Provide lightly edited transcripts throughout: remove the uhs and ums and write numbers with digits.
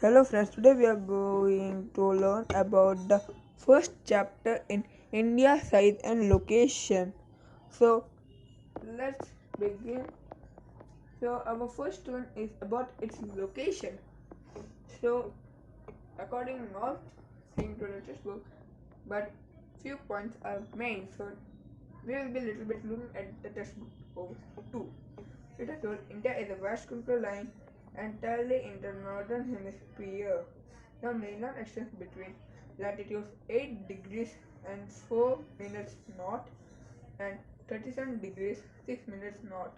Hello friends, today we are going to learn about the first chapter in India size and location. So let's begin. So our first one is about its location. So according not seeing to the textbook, but few points are main. So we will be a little bit looking at the textbook too. It is told India is a vast control line entirely in the northern hemisphere. The mainland extends between latitudes 8 degrees and 4 minutes north and 37 degrees 6 minutes north,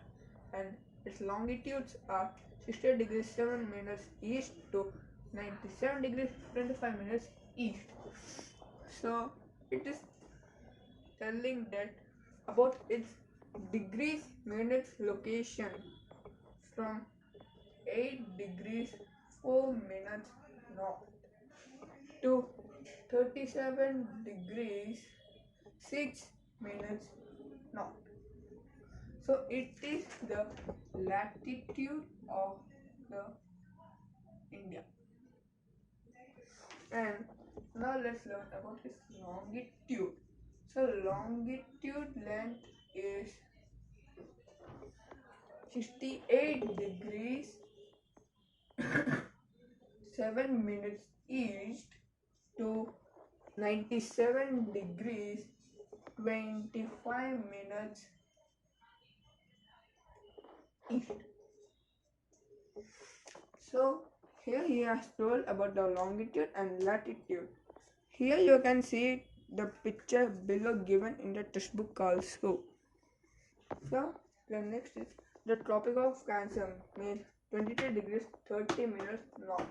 and its longitudes are 60 degrees 7 minutes east to 97 degrees 25 minutes east. So it is telling that about its degrees minutes location from 8 degrees 4 minutes north to 37 degrees 6 minutes north. So it is the latitude of the India. And now let's learn about its longitude. So longitude length is 68 degrees 7 minutes east to 97 degrees 25 minutes east. So here he has told about the longitude and latitude. Here you can see the picture below given in the textbook also. So the next is the Tropic of Cancer means 22 degrees 30 minutes north.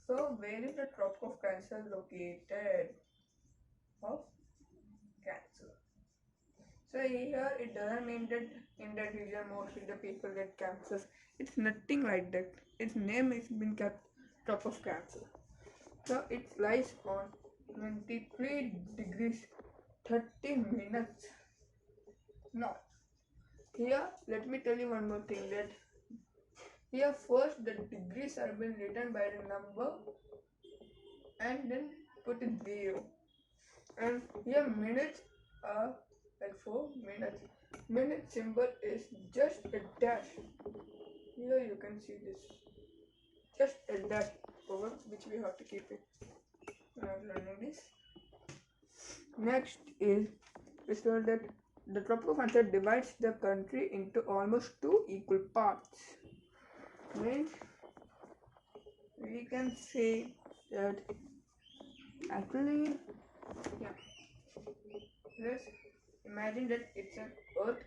So where is the Tropic of Cancer located? Of Cancer. So here it doesn't mean that in that region mostly the people get cancers. It's nothing like that. Its name has been kept top of cancer. So it lies on 23 degrees 30 minutes north. Here let me tell you one more thing that here first the degrees are been written by the number and then put in 0. And here minutes are like 4 minutes. Minute symbol is just a dash. Here you can see this. Just a dash over which we have to keep it. Not learning this. Next is we saw that the Tropic of Cancer divides the country into almost two equal parts. Means we can say that actually, yeah. Let's imagine that it's an Earth,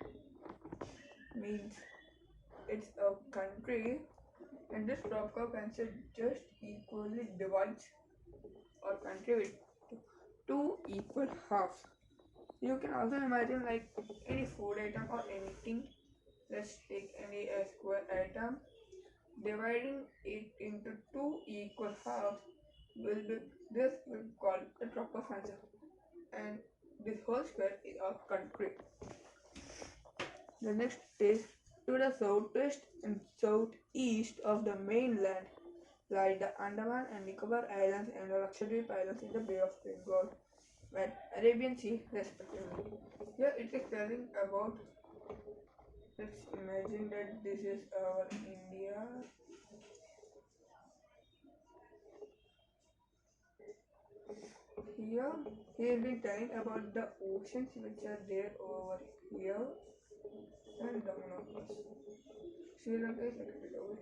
means it's a country, and this Tropic of Cancer just equally divides our country with two equal halves. You can also imagine like any food item or anything. Let's take any square item. Dividing it into two equal halves will be this will call the proper answer. And this whole square is our country. The next is to the southwest and southeast of the mainland lie the Andaman and Nicobar Islands and the Lakshadweep Islands in the Bay of Bengal and Arabian Sea respectively. Here it is telling about, let's imagine that this is our India. Here he has been telling about the oceans which are there over here and down on us. Sri Lanka is located over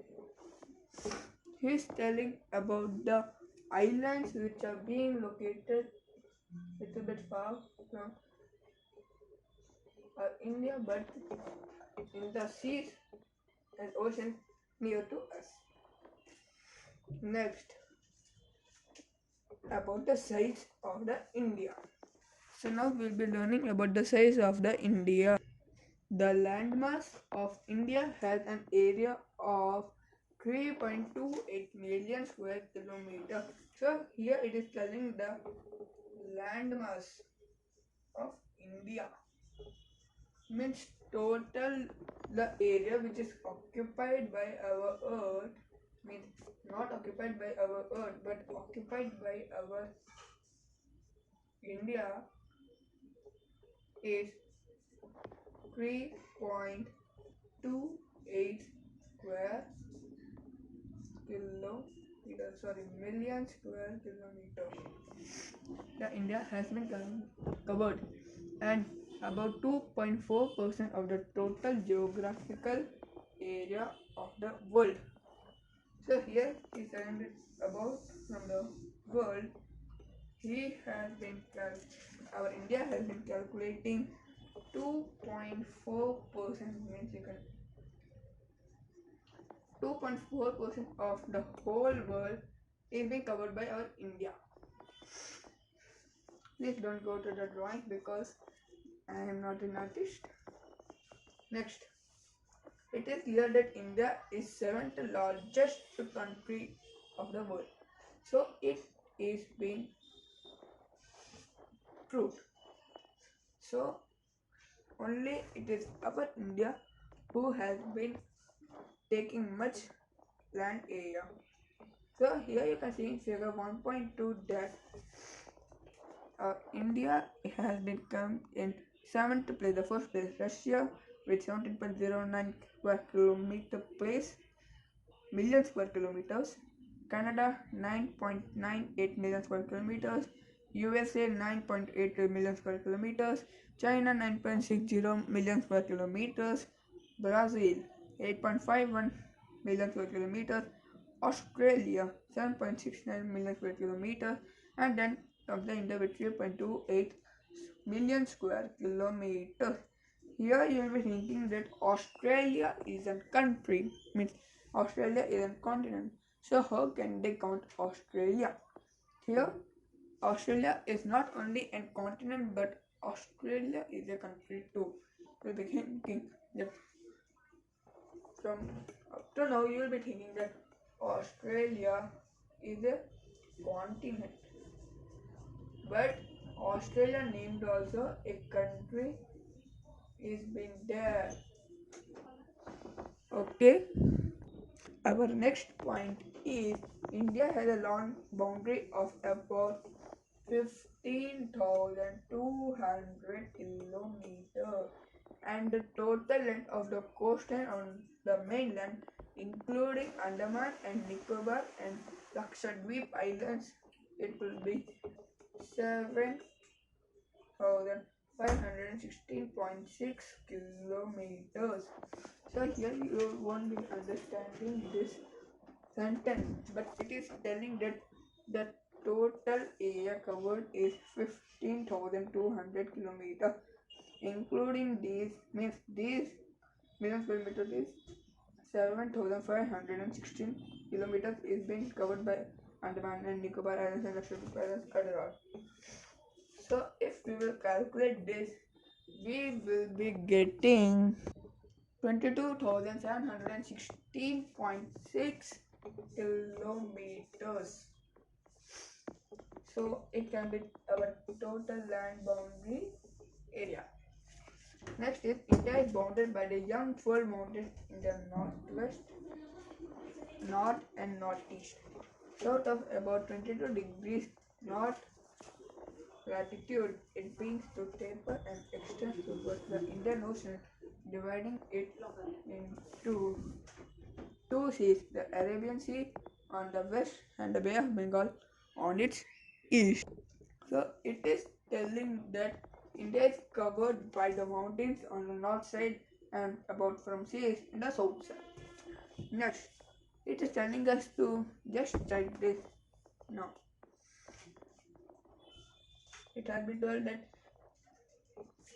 here. He is telling about the islands which are being located a little bit far from India but in the seas and oceans near to us. Next, about the size of the India. So now we'll be learning about the size of the India. The landmass of India has an area of 3.28 million square kilometer. So here it is telling the landmass of India means total the area which is occupied by our earth, means not occupied occupied by our Earth, but occupied by our India is 3.28 square million square kilometers. The India has been covered, and about 2.4% of the total geographical area of the world. So here is surrounded about from the world. He has been our India has been calculating 2.4% means you can 2.4% of the whole world is being covered by our India. Please don't go to the drawing because I am not an artist. Next, it is clear that India is 7th largest country of the world. So it is being proved. So only it is our India who has been taking much land area. So here you can see in figure 1.2 that India has become in 7th place. The first place Russia with 17.09 square kilometer place million square kilometers, Canada 9.98 million square kilometers, USA 9.8 million square kilometers, China 9.60 million square kilometers, Brazil 8.51 million square kilometers, Australia 7.69 million square kilometers, and then comes the India with 3.28 million square kilometers. Here you will be thinking that Australia is a country, means Australia is a continent. So how can they count Australia? Here, Australia is not only a continent but Australia is a country too. You will be thinking that from up to now you will be thinking that Australia is a continent. But Australia named also a country is been there. Okay. Our next point is India has a long boundary of about 15,200 kilometers, and the total length of the coastline on the mainland, including Andaman and Nicobar and Lakshadweep Islands, it will be 7,516.6 kilometers. So here you won't be understanding this sentence, but it is telling that the total area covered is 15,200 kilometers, including these means these million square meters is 7,516 kilometers is being covered by Andaman and Nicobar Islands and Lakshadweep Islands overall. So if we will calculate this, we will be getting 22,716.6 kilometers. So it can be our total land boundary area. Next is India is bounded by the Yangtze Mountains in the northwest, north and northeast. South of about 22 degrees north latitude, it begins to taper and extends towards the Indian Ocean, dividing it into two seas, the Arabian Sea on the west and the Bay of Bengal on its east. So it is telling that India is covered by the mountains on the north side and about from seas in the south side. Next, it is telling us to just check this now. It has been told that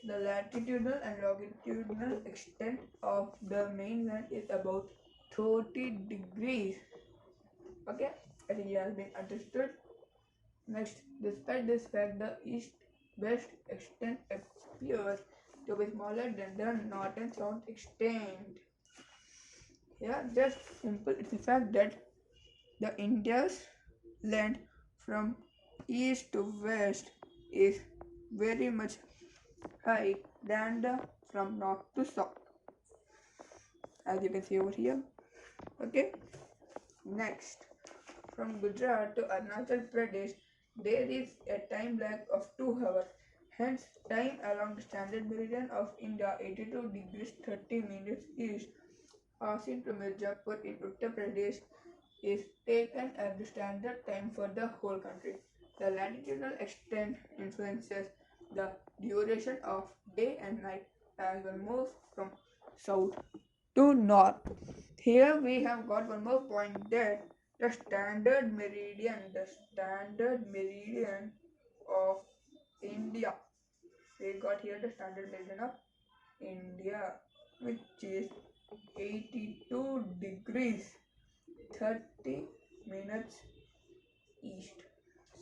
the latitudinal and longitudinal extent of the mainland is about 30 degrees. Okay, I think it has been understood. Next, despite this fact, the east-west extent appears to be smaller than the north and south extent. Yeah, just simple. It's the fact that the India's land from east to west is very much high than the from north to south, as you can see over here. Okay, next From Gujarat to Arunachal Pradesh, there is a time lag of 2 hours. Hence, time along the standard meridian of India 82 degrees 30 minutes east, passing to Mirzapur in Uttar Pradesh, is taken as the standard time for the whole country. The latitudinal extent influences the duration of day and night as one moves from south to north. Here we have got one more point that the standard meridian of India. We got here the standard meridian of India, which is 82 degrees 30 minutes east.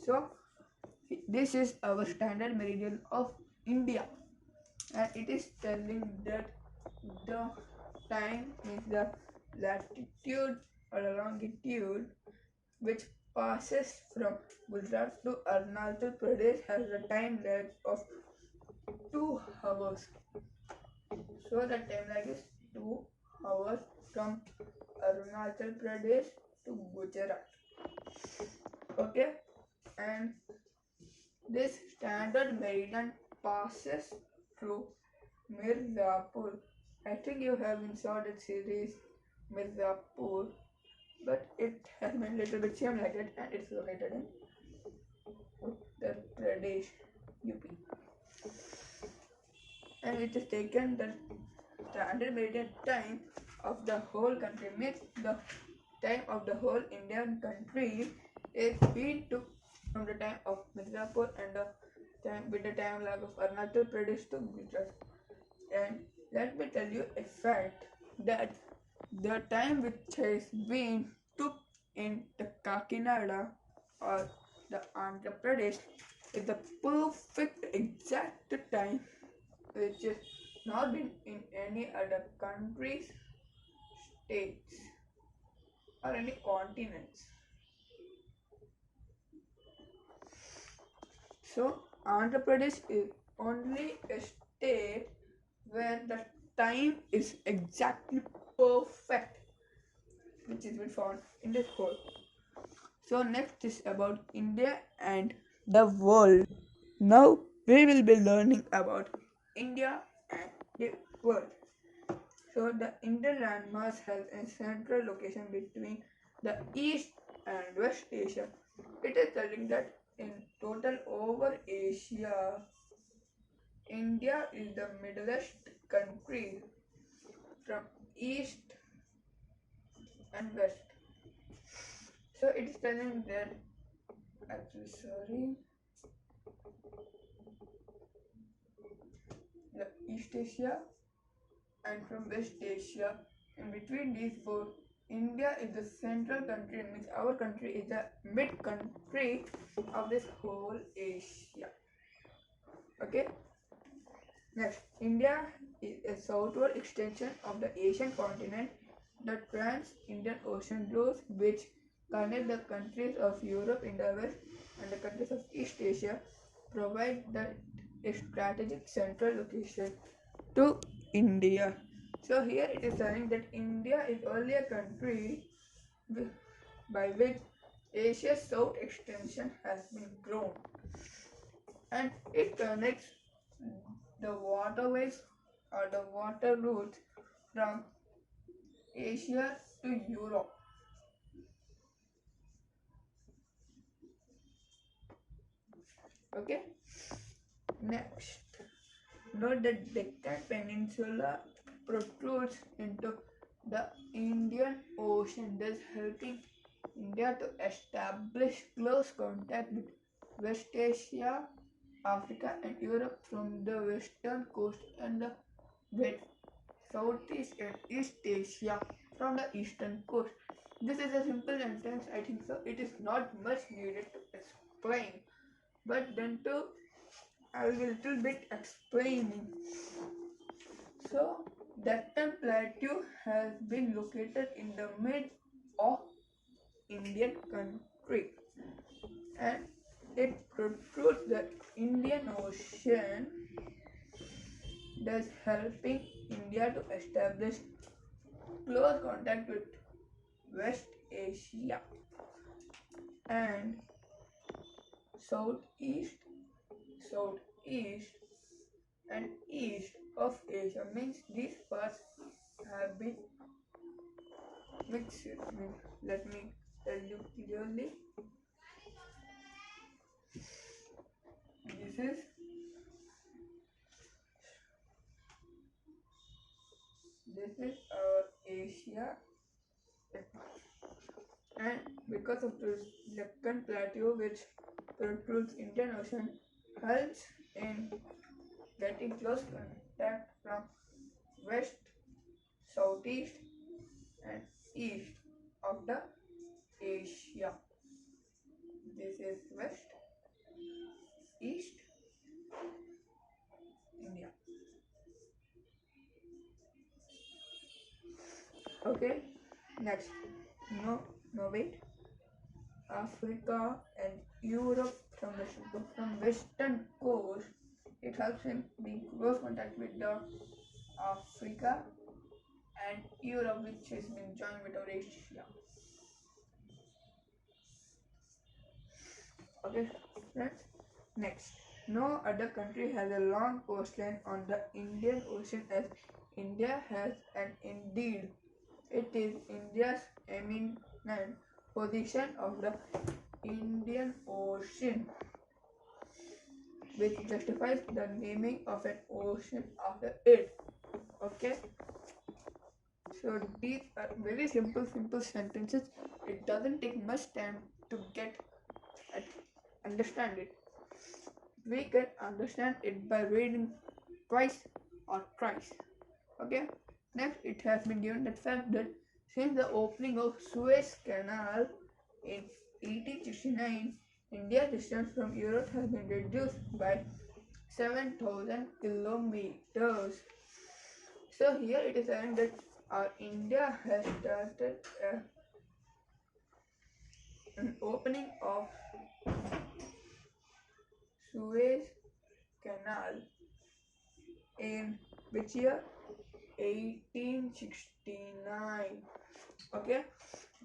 So this is our standard meridian of India, and it is telling that the time is the latitude or the longitude which passes from Gujarat to Arunachal Pradesh has a time lag of 2 hours. So the time lag is 2 hours from Arunachal Pradesh to Gujarat. Okay, and this standard meridian passes through Mirzapur. I think you have installed the series Mirzapur, but it has been little bit same like it, and it's located in Uttar Pradesh, UP. And it is taken the standard meridian time of the whole country, means the time of the whole Indian country is been took from the time of Mirzapur and the time with the time lag of Arunachal Pradesh to Gujarat. And let me tell you a fact that the time which has been took in the Kakinada or the Andhra Pradesh is the perfect exact time which is not been in any other countries, states, or any continents. So Andhra Pradesh is only a state where the time is exactly perfect, which is been found in this whole. So next is about India and the world. Now we will be learning about India and the world. So the Indian landmass has a central location between the East and West Asia. It is telling that in total over Asia, India is the middlest country from East and West. So it is telling that actually sorry the East Asia and from West Asia. In between these four, India is the central country, means our country is the mid country of this whole Asia. Okay. Next, India is a southward extension of the Asian continent. The Trans-Indian Ocean routes which connect the countries of Europe in the west and the countries of East Asia provide a strategic central location to India. So here it is saying that India is only a country by which Asia's south extension has been grown, and it connects the waterways or the water routes from Asia to Europe. Okay, next, note that Deccan Peninsula protrudes into the Indian Ocean, thus helping India to establish close contact with West Asia, Africa, and Europe from the western coast and the Southeast and East Asia from the eastern coast. This is a simple sentence, I think so. It is not much needed to explain, but then too, I will a little bit explaining. So, Deccan Plateau has been located in the mid of Indian country, and it protrudes the Indian Ocean, thus helping India to establish close contact with West Asia. and southeast, southeast, and east of Asia. Means these parts have been mixed. Let me tell you clearly. This is our Asia, and because of this Deccan Plateau, which protrudes Indian Ocean, helps in getting close contact from west, southeast, and east of the Asia. This is west, east, India. Okay, next. No, wait. Africa and Europe from western coast. It helps in being close contact with the Africa and Europe, which has been joined with Eurasia. Okay, friends. Next, no other country has a long coastline on the Indian Ocean as India has, and indeed, it is India's eminent position of the Indian Ocean, which justifies the naming of an ocean after it. Okay, so these are very simple sentences. It doesn't take much time to get and understand it. We can understand it by reading twice or thrice. Okay. Next, it has been given the fact that since the opening of Suez Canal in 1869, India's distance from Europe has been reduced by 7,000 kilometers. So here it is saying that our India has started an opening of Suez Canal in which year? 1869. Okay,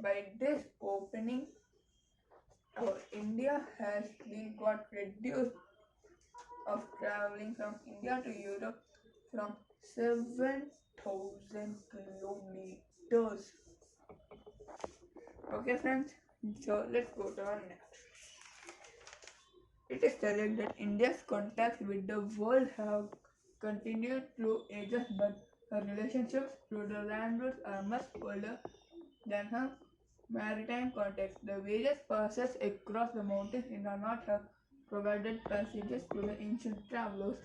by this opening, our India has been got reduced of traveling from India to Europe from 7,000 kilometers. Okay, friends, so let's go to our next. It is telling that India's contacts with the world have continued through ages, but her relationships through the land routes are much older than her maritime contacts. The various passes across the mountains in the north have provided passages to the ancient travelers,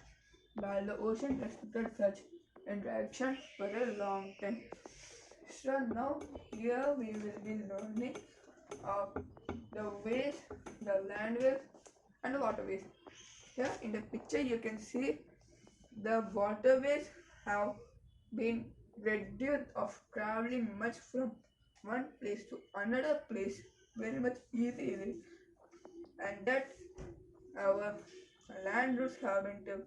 while the ocean restricted such interaction for a long time. So now here we will be learning of the ways, the landways and the waterways. Here in the picture you can see the waterways have been reduced of traveling much from one place to another place very much easily, and that our land routes have been took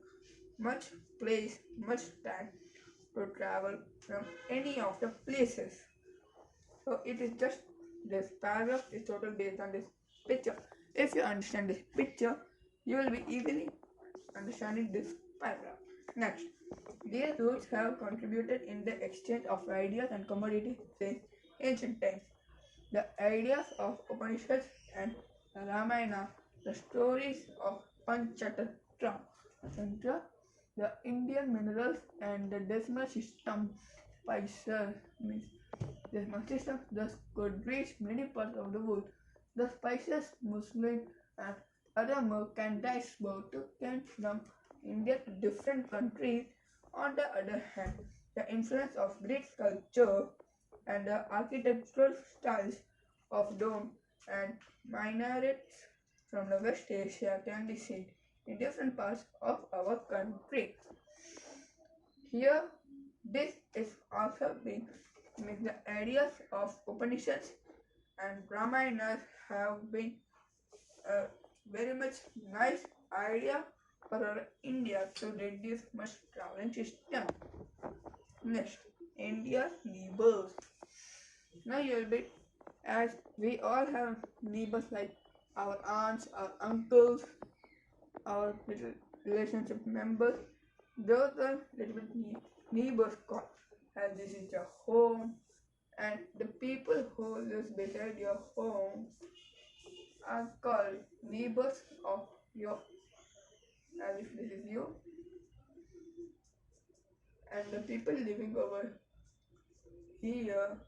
much place, much time to travel from any of the places. So it is just this paragraph is totally based on this picture. If you understand this picture, you will be easily understanding this paragraph. Next, these routes have contributed in the exchange of ideas and commodities since ancient times. The ideas of Upanishads and Ramayana, the stories of Panchatantra, the Indian minerals and the decimal system spices means decimal system thus could reach many parts of the world. The spices, muslin and other merchandise brought came from India to different countries. On the other hand, the influence of Greek culture and the architectural styles of dome and minarets from the West Asia can be seen in different parts of our country. Here, this is also being with the ideas of Upanishads and Ramayana have been a very much nice idea for our India to reduce much traveling system. Next, India's neighbors. Now you will be as we all have neighbors like our aunts, our uncles, our little relationship members. Those are little bit neighbors called, as this is your home, and the people who live beside your home are called neighbors of your, as if this is you, and the people living over here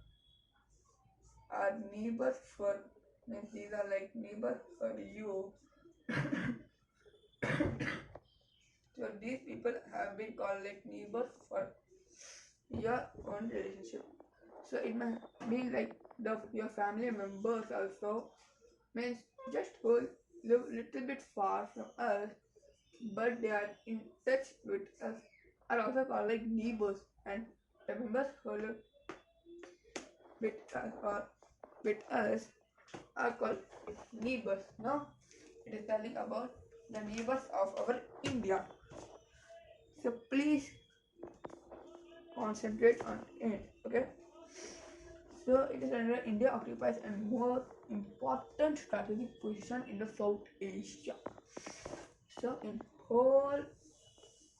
are neighbors for, means these are like neighbors for you. So these people have been called like neighbors for your own relationship. So it might be like your family members also, means just who live little bit far from us, but they are in touch with us, are also called like neighbors, and the members who live with us or with us are called neighbors. Now it is telling about the neighbors of our India. So please concentrate on it. Okay. So it is under India occupies a more important strategic position in the South Asia. So in whole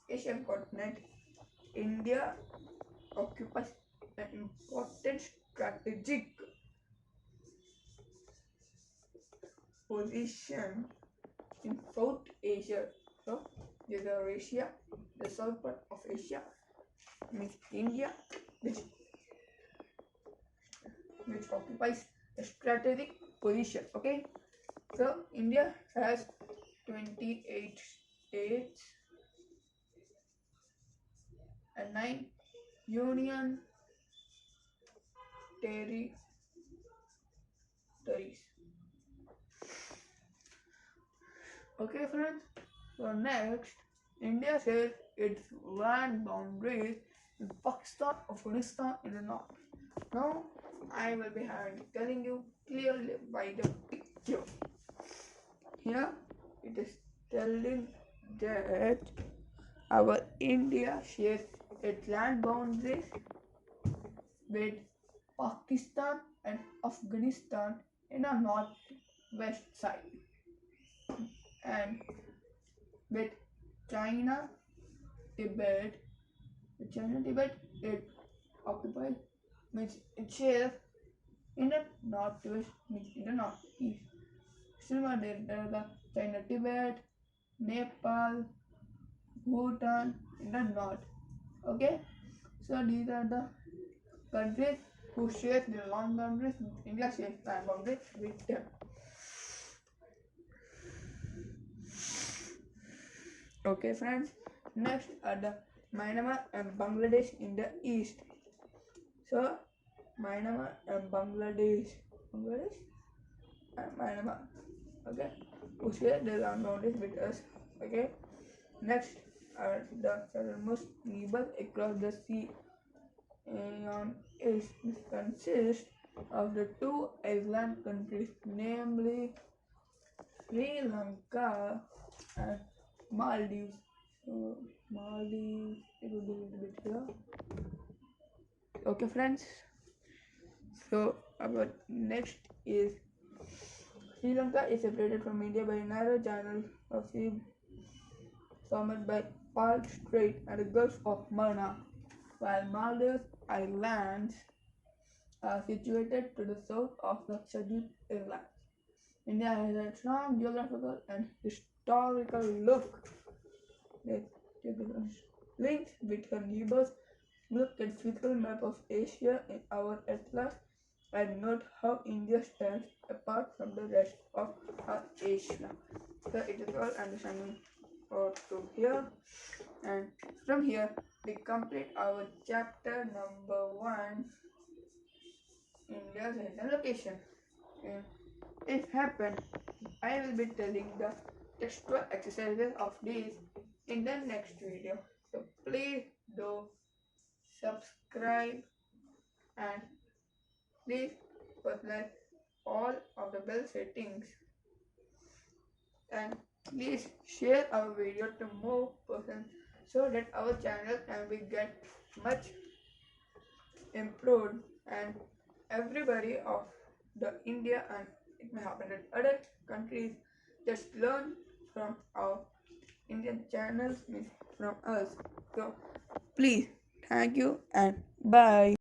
Asian continent, India occupies an important strategic position in South Asia. So these are Asia, the south part of Asia means India, which occupies a strategic position. Okay, so India has 28 states and 9 union territories. Okay, friends. So next, India shares its land boundaries with Pakistan, Afghanistan in the north. Now, I will be telling you clearly by the picture. Here, it is telling that our India shares its land boundaries with Pakistan and Afghanistan in the northwest side, and with China, Tibet. With China, Tibet, it occupies, means it shares in the northwest, means in the northeast. Still, there are the China, Tibet, Nepal, Bhutan in the north. Okay, so these are the countries who share the long boundaries. India shares land boundaries with them. Okay, friends. Next are the Myanmar and Bangladesh in the east. So Myanmar and Bangladesh and Myanmar. Okay, who share the land boundaries with us. Okay. Next are the southernmost neighbors across the sea. And it consists of the two island countries, namely Sri Lanka and Maldives. So Maldives, it will be a little bit here. Okay, friends. So our next is Sri Lanka is separated from India by a narrow channel of sea formed by Pearl Strait and the Gulf of Mannar, while Maldives Islands are situated to the south of the Lakshadweep Islands. India has a strong geographical and historical links with her neighbors. Look at physical map of Asia in our atlas and note how India stands apart from the rest of our Asia. So it is all understanding to here, and from here we complete our chapter number 1, India's hidden location. If happened, I will be telling the textual exercises of these in the next video. So please do subscribe and please personalize all of the bell settings, and please share our video to more persons so that our channel can be get much improved and everybody of the India and it may happen in other countries. Just learn from our Indian channels, means from us. So please, thank you and bye.